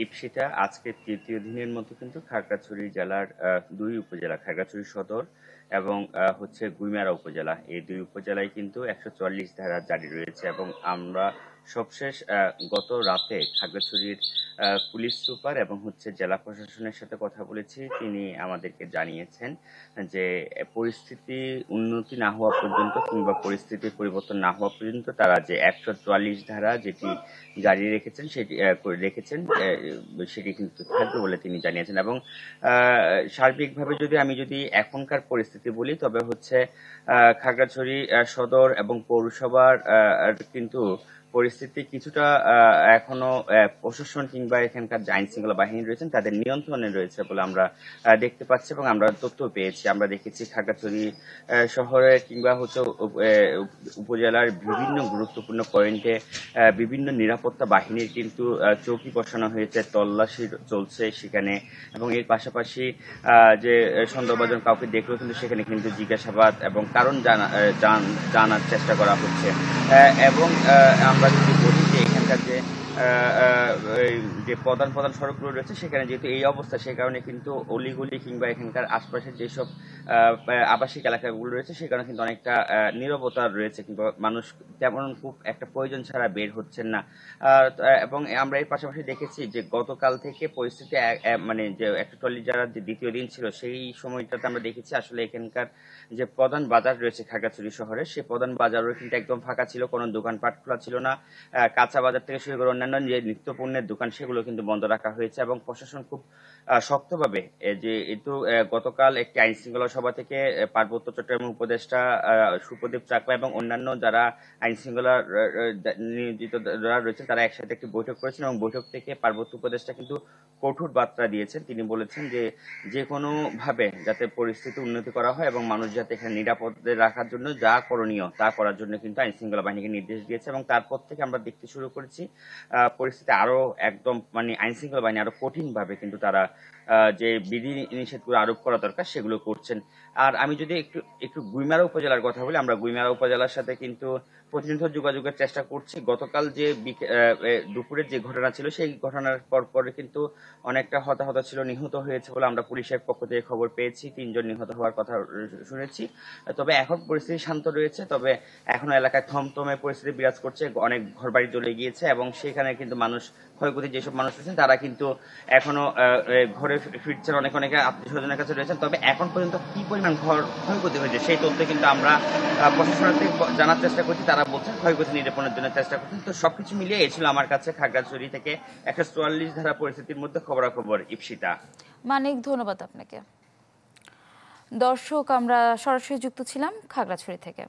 ইপ্সিতা আজকে তৃতীয় দিনের মতো কিন্তু খাগড়াছড়ি জেলার দুই উপজেলা খাগড়াছড়ি সদর এবং হচ্ছে গুইমারা উপজেলা, এই দুই উপজেলায় কিন্তু 144 ধারা জারি রয়েছে। এবং আমরা সবশেষ গত রাতে খাগড়াছড়ির পুলিশ সুপার এবং হচ্ছে জেলা প্রশাসনের সাথে কথা বলেছি। তিনি আমাদেরকে জানিয়েছেন যে পরিস্থিতি উন্নতি না হওয়া পর্যন্ত কিংবা পরিস্থিতির পরিবর্তন না হওয়া পর্যন্ত তারা যে 144 ধারা যেটি জারি রেখেছেন সেটি সেটি কিন্তু থাকবে বলে তিনি জানিয়েছেন। এবং সার্বিকভাবে যদি এখনকার পরিস্থিতি বলি, তবে হচ্ছে খাগড়াছড়ি সদর এবং পৌরসভার কিন্তু পরিস্থিতি কিছুটা এখনো প্রশাসন কিংবা এখানকার যে আইন শৃঙ্খলা বাহিনী রয়েছেন তাদের নিয়ন্ত্রণে রয়েছে বলে আমরা দেখতে পাচ্ছি এবং আমরা তথ্য পেয়েছি। আমরা দেখেছি খাগড়াছড়ি শহরে কিংবা হচ্ছে উপজেলার বিভিন্ন গুরুত্বপূর্ণ পয়েন্টে বিভিন্ন নিরাপত্তা বাহিনীর কিন্তু চৌকি বসানো হয়েছে, তল্লাশি চলছে সেখানে। এবং এর পাশাপাশি যে সন্দেহভাজন কাউকে দেখলেও কিন্তু সেখানে কিন্তু জিজ্ঞাসাবাদ এবং কারণ জানার চেষ্টা করা হচ্ছে। এবং আমরা যদি বলি যে এখানকার যে প্রধান প্রধান সড়কগুলো রয়েছে সেখানে যেহেতু এই অবস্থা, সেই কারণে কিন্তু অলিগলি কিংবা এখানকার আশপাশের যেসব আবাসিক এলাকাগুলো রয়েছে সেখানে কিন্তু অনেকটা নীরবতা রয়েছে, কিংবা মানুষ তেমন খুব একটা প্রয়োজন ছাড়া বের হচ্ছেন না। এবং আমরা এর পাশাপাশি দেখেছি যে গতকাল থেকে পরিস্থিতি মানে যে 144 যারা যে দ্বিতীয় দিন ছিল সেই সময়টাতে আমরা দেখেছি আসলে এখানকার যে প্রধান বাজার রয়েছে খাগড়াছড়ি শহরে, সেই প্রধান বাজারও কিন্তু একদম ফাঁকা ছিল, কোনো দোকানপাট খোলা ছিল না। কাঁচা বাজার থেকে শুরু করে অন্যান্য যে নিত্য পণ্যের দোকান সেগুলো কিন্তু বন্ধ রাখা হয়েছে। এবং প্রশাসন খুব শক্তভাবে যে গতকাল একটি আইন শৃঙ্খলা সভা থেকে পার্বত্য চট্টগ্রামের উপদেষ্টা সুপ্রদীপ চাকমা এবং অন্যান্য যারা আইন শৃঙ্খলা নিয়োজিত যারা রয়েছেন তারা একসাথে একটি বৈঠক করেছেন এবং বৈঠক থেকে পার্বত্য উপদেষ্টা কিন্তু কঠোর বার্তা দিয়েছেন। তিনি বলেছেন যে যে কোনো ভাবে যাতে পরিস্থিতি উন্নতি করা হয় এবং মানুষ যাতে এখানে নিরাপদে রাখার জন্য যা করণীয় তা করার জন্য কিন্তু আইন শৃঙ্খলা বাহিনীকে নির্দেশ দিয়েছে। এবং তারপর থেকে আমরা দেখতে শুরু করেছি পরিস্থিতি আরো একদম মানে আইন শৃঙ্খলা বাহিনী আরো কঠিন ভাবে কিন্তু তারা যে বিধি নিষেধগুলো আরোপ করা দরকার সেগুলো করছেন। আর আমি যদি একটু একটু গুইমারা উপজেলার কথা বলি, আমরা গুইমারা উপজেলার সাথে কিন্তু প্রতিনিয়ত যোগাযোগের চেষ্টা করছি। গতকাল যে দুপুরের যে ঘটনা ছিল সেই ঘটনার পরে কিন্তু অনেকটা হতাহত ছিল, নিহত হয়েছে বলে আমরা পুলিশের পক্ষ থেকে খবর পেয়েছি, 3 জন নিহত হওয়ার কথা শুনেছি। তবে এখন পরিস্থিতি শান্ত রয়েছে, তবে এখনো এলাকায় থমথমে পরিস্থিতি বিরাজ করছে, অনেক ঘরবাড়ি জ্বলে গিয়েছে এবং সেখানে কিন্তু মানুষ ক্ষয়ক্ষতি যেসব মানুষ রয়েছেন তারা কিন্তু এখনো ঘরে ফিরছেন, অনেকে আত্মীয় স্বজনের কাছে রয়েছেন। তবে এখন পর্যন্ত কি পরিমাণ ঘর ক্ষয়ক্ষতি হয়েছে সেই তথ্য কিন্তু আমরা প্রশাসনের থেকে জানার চেষ্টা করছি। তারা বলছেন ক্ষয়ক্ষতি নিরূপণের জন্য চেষ্টা করছেন। তো সবকিছু মিলিয়ে এই ছিল আমার কাছে খাগড়াছড়ি থেকে 144 ধারা পরিস্থিতির মধ্যে খবরাখবর। ইপসিতা। মানিক, ধন্যবাদ আপনাকে। দর্শক, আমরা সরাসরি যুক্ত ছিলাম খাগড়াছড়ি থেকে।